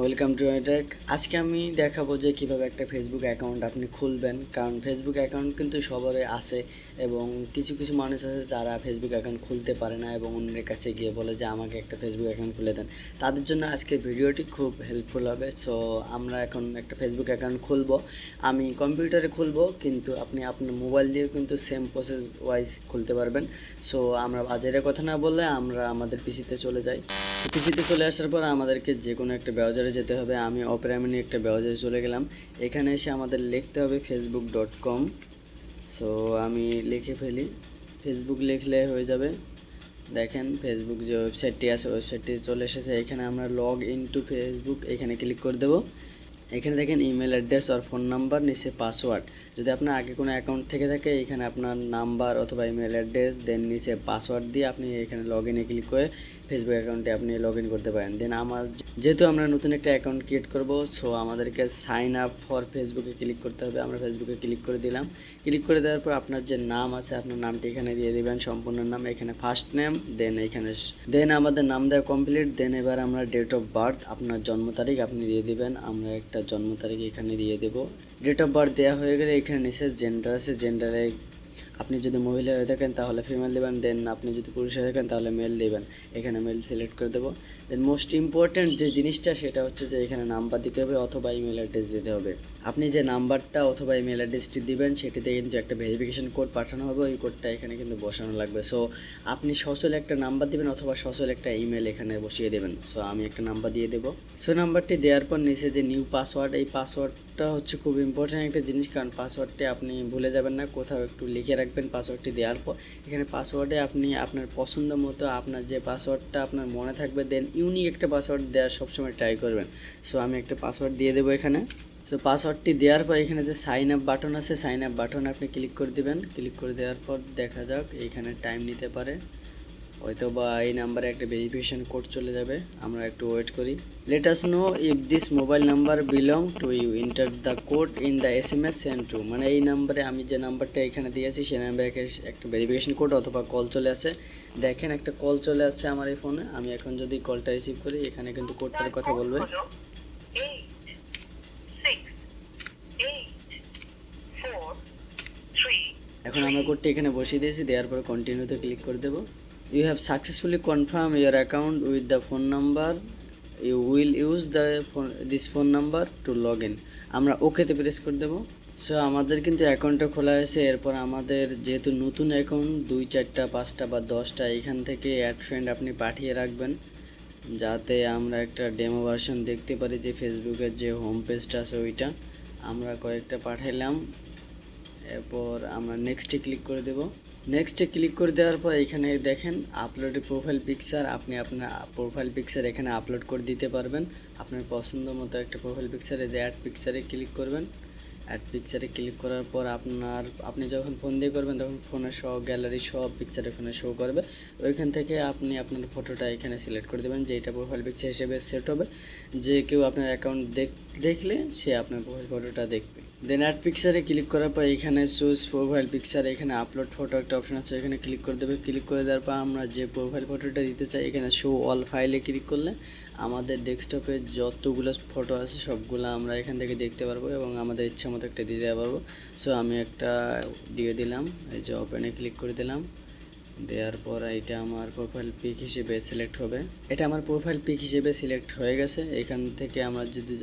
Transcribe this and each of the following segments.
Welcome to take. আজকে আমি দেখাবো যে কীভাবে একটা ফেসবুক অ্যাকাউন্ট আপনি খুলবেন। কারণ ফেসবুক অ্যাকাউন্ট কিন্তু সবারই আছে এবং কিছু কিছু মানুষ আছে তারা ফেসবুক অ্যাকাউন্ট খুলতে পারে না এবং অন্যের কাছে গিয়ে বলে যে আমাকে একটা ফেসবুক অ্যাকাউন্ট খুলে দেন। তাদের জন্য আজকের ভিডিওটি খুব হেল্পফুল হবে। সো আমরা এখন একটা ফেসবুক অ্যাকাউন্ট খুলবো। আমি কম্পিউটারে খুলবো, কিন্তু আপনি আপনার মোবাইল দিয়েও কিন্তু সেম প্রসেস ওয়াইজ খুলতে পারবেন। সো আমরা বাজারের কথা না বললে আমরা আমাদের পিসিতে চলে যাই। পিসিতে চলে আসার পর আমাদেরকে যে কোনো একটা ব্রাউজারে যেতে হবে। আমি অপেরা মিনি একটা ব্রাউজারে চলে গেলাম। এখানে এসে আমাদের লিখতে হবে facebook.com। সো আমি লিখে ফেলি, ফেসবুক লিখলে হয়ে যাবে। দেখেন ফেসবুক যে ওয়েবসাইটটি আছে ওয়েবসাইটটি চলে এসেছে। এখানে আমরা লগ ইন টু ফেসবুক এখানে ক্লিক করে দেবো। এখানে দেখেন ইমেল অ্যাড্রেস আর ফোন নাম্বার, নিচে পাসওয়ার্ড। যদি আপনার আগে কোনো অ্যাকাউন্ট থেকে থাকে এখানে আপনার নাম্বার অথবা ইমেল অ্যাড্রেস, দেন নিচে পাসওয়ার্ড দিয়ে আপনি এখানে লগ ইনে ক্লিক করে ফেসবুক অ্যাকাউন্টে আপনি লগ ইন করতে পারেন। দেন যেহেতু আমরা নতুন একটা অ্যাকাউন্ট ক্রিয়েট করব, সো আমাদেরকে সাইন আপ ফর ফেসবুকে ক্লিক করতে হবে। আমরা ফেসবুকে ক্লিক করে দিলাম। ক্লিক করে দেওয়ার পর আপনার যে নাম আছে আপনার নামটি এখানে দিয়ে দেবেন, সম্পূর্ণ নাম। এখানে ফার্স্ট নেম, দেন আমাদের নাম দেওয়া কমপ্লিট। দেন এবার আমরা ডেট অফ বার্থ, আপনার জন্ম তারিখ আপনি দিয়ে দিবেন। আমরা একটা জন্ম তারিখ এখানে দিয়ে দেব। ডেট অফ বার্থ দেওয়া হয়ে গেলে এখানে নিচে জেন্ডার আছে, জেন্ডারে আপনি যদি মহিলা হয়ে থাকেন তাহলে ফিমেল দেবেন, দেন আপনি যদি পুরুষ হয়ে থাকেন তাহলে মেল দেবেন। এখানে মেল সিলেক্ট করে দেবো। দেন মোস্ট ইম্পর্ট্যান্ট যে জিনিসটা সেটা হচ্ছে যে এখানে নাম্বার দিতে হবে অথবা ইমেল অ্যাড্রেস দিতে হবে। আপনি যে নাম্বারটা অথবা ইমেল অ্যাড্রেসটি দিবেন সেটিতে কিন্তু একটা ভেরিফিকেশন কোড পাঠানো হবে, ওই কোডটা এখানে কিন্তু বসানো লাগবে। সো আপনি সচল একটা নাম্বার দিবেন অথবা সচল একটা ইমেল এখানে বসিয়ে দেবেন। সো আমি একটা নাম্বার দিয়ে দেবো। সো নাম্বারটি দেওয়ার পর নিচে যে নিউ পাসওয়ার্ড, এই পাসওয়ার্ডটা হচ্ছে খুব ইম্পর্ট্যান্ট একটা জিনিস, কারণ পাসওয়ার্ডটি আপনি ভুলে যাবেন না, কোথাও একটু লিখে রাখবেন। পাসওয়ার্ডটি দেওয়ার পর এখানে পাসওয়ার্ডে আপনি আপনার পছন্দ মতো আপনার যে পাসওয়ার্ডটা আপনার মনে থাকবে, দেন ইউনিক একটা পাসওয়ার্ড দেওয়ার সবসময় ট্রাই করবেন। সো আমি একটা পাসওয়ার্ড দিয়ে দেবো এখানে। সো পাসওয়ার্ডটি দেওয়ার পর এখানে যে সাইন আপ বাটন আছে, সাইন আপ বাটনে আপনি ক্লিক করে দেবেন। ক্লিক করে দেওয়ার পর দেখা যাক এইখানে টাইম নিতে পারে, হয়তো বা এই নাম্বারে একটা ভেরিফিকেশন কোড চলে যাবে। আমরা একটু ওয়েট করি। Let us know if this mobile number belong to you, enter the code in the SMS send to. মানে এই নাম্বারে আমি যে নাম্বারটা এখানে দিয়েছি সেই নাম্বারে একটা ভেরিফিকেশন কোড অথবা কল চলে আসে। দেখেন একটা কল চলে আসছে আমার এই ফোনে। আমি এখন যদি কলটা রিসিভ করি এখানে কিন্তু কোডটার কথা বলবে। এখন আমরা কোডটি এখানে বসিয়ে দিয়েছি, দেওয়ার পর কন্টিনিউতে ক্লিক করে দেবো। You have successfully confirm your account with the phone number, you will use this phone number to log in. আমরা ওকেতে প্রেস করে দেবো। সো আমাদের কিন্তু অ্যাকাউন্টটা খোলা হয়েছে। এরপর আমাদের যেহেতু নতুন অ্যাকাউন্ট 2, 4, 5টা বা 10টা এখান থেকে অ্যাড ফ্রেন্ড আপনি পাঠিয়ে রাখবেন, যাতে আমরা একটা ডেমো ভার্সন দেখতে পারি যে ফেসবুকের যে হোম পেজটা আছে ওইটা। আমরা কয়েকটা পাঠাইলাম। এরপর আমরা নেক্সটে ক্লিক করে দেব। নেক্সটে ক্লিক করে দেওয়ার পর এখানে দেখেন আপলোড প্রোফাইল পিকচার, আপনি আপনার প্রোফাইল পিকচার এখানে আপলোড করে দিতে পারবেন। আপনার পছন্দ মতো একটা প্রোফাইল পিকচারে যে অ্যাড পিকচারে ক্লিক করবেন। অ্যাড পিকচারে ক্লিক করার পর আপনি যখন ফোন দিয়ে করবেন তখন ফোনের সব গ্যালারি সব পিকচার এখানে শো করবে। ওইখান থেকে আপনি আপনার ফটোটা এখানে সিলেক্ট করে দেবেন, যেটা প্রোফাইল পিকচার হিসেবে সেট হবে। যে কেউ আপনার অ্যাকাউন্ট দেখলে সে আপনার প্রোফাইল ফটোটা দেখবে। দেন অ্যাড পিকচারে ক্লিক করার পর এখানে চুজ প্রোফাইল পিকচার, এখানে আপলোড ফটো একটা অপশন আছে, এখানে ক্লিক করে দেবে। ক্লিক করে দেওয়ার পর আমরা যে প্রোফাইল ফটোটা দিতে চাই এখানে শো অল ফাইলে ক্লিক করলে আমাদের ডেস্কটপে যতগুলো ফটো আছে সবগুলো আমরা এখান থেকে দেখতে পারবো এবং আমাদের ইচ্ছা মতো একটা দিতে পারবো। সো আমি একটা দিয়ে দিলাম, এই যে ওপেনে ক্লিক করে দিলাম। দেওয়ার পর এটা আমার প্রোফাইল পিক হিসেবে সিলেক্ট হবে। এটা আমার প্রোফাইল পিক হিসেবে সিলেক্ট হয়ে গেছে। এখান থেকে আমরা যদি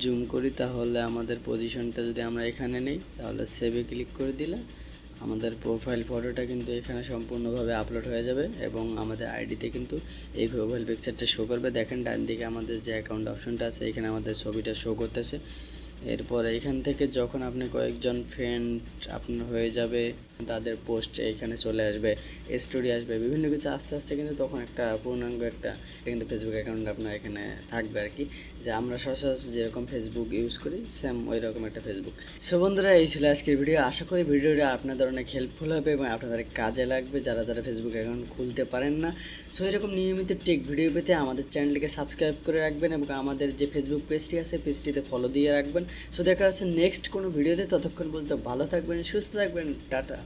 জুম করি তাহলে আমাদের পজিশনটা যদি আমরা এখানে নেই তাহলে সেভে ক্লিক করে দিলে আমাদের প্রোফাইল ফটোটা কিন্তু এখানে সম্পূর্ণভাবে আপলোড হয়ে যাবে এবং আমাদের আইডিতে কিন্তু এই প্রোফাইল পিকচারটা শো করবে। দেখেন ডান দিকে আমাদের যে অ্যাকাউন্ট অপশনটা আছে এখানে আমাদের ছবিটা শো করতেছে। এরপর এখান থেকে যখন আপনি কয়েকজন ফ্রেন্ড আপনার হয়ে যাবে তাদের পোস্ট এখানে চলে আসবে, স্টোরি আসবে, বিভিন্ন কিছু আস্তে আস্তে কিন্তু তখন একটা পূর্ণাঙ্গ একটা কিন্তু ফেসবুক অ্যাকাউন্ট আপনার এখানে থাকবে আর কি। যে আমরা সচরাচর যেরকম ফেসবুক ইউজ করি সেম ওই রকম একটা ফেসবুক। সো বন্ধুরা এই ছিল আজকের ভিডিও। আশা করি ভিডিওটা আপনাদের অনেক হেল্পফুল হবে এবং আপনাদের কাজে লাগবে যারা যারা ফেসবুক অ্যাকাউন্ট খুলতে পারেন না। সো এরকম নিয়মিত টেক ভিডিও পেতে আমাদের চ্যানেলটিকে সাবস্ক্রাইব করে রাখবেন এবং আমাদের যে ফেসবুক পেজটি আছে পেজটিতে ফলো দিয়ে রাখবেন। সো দেখা হচ্ছে নেক্সট কোনো ভিডিওতে। ততক্ষণ পর্যন্ত ভালো থাকবেন, সুস্থ থাকবেন, টাটা।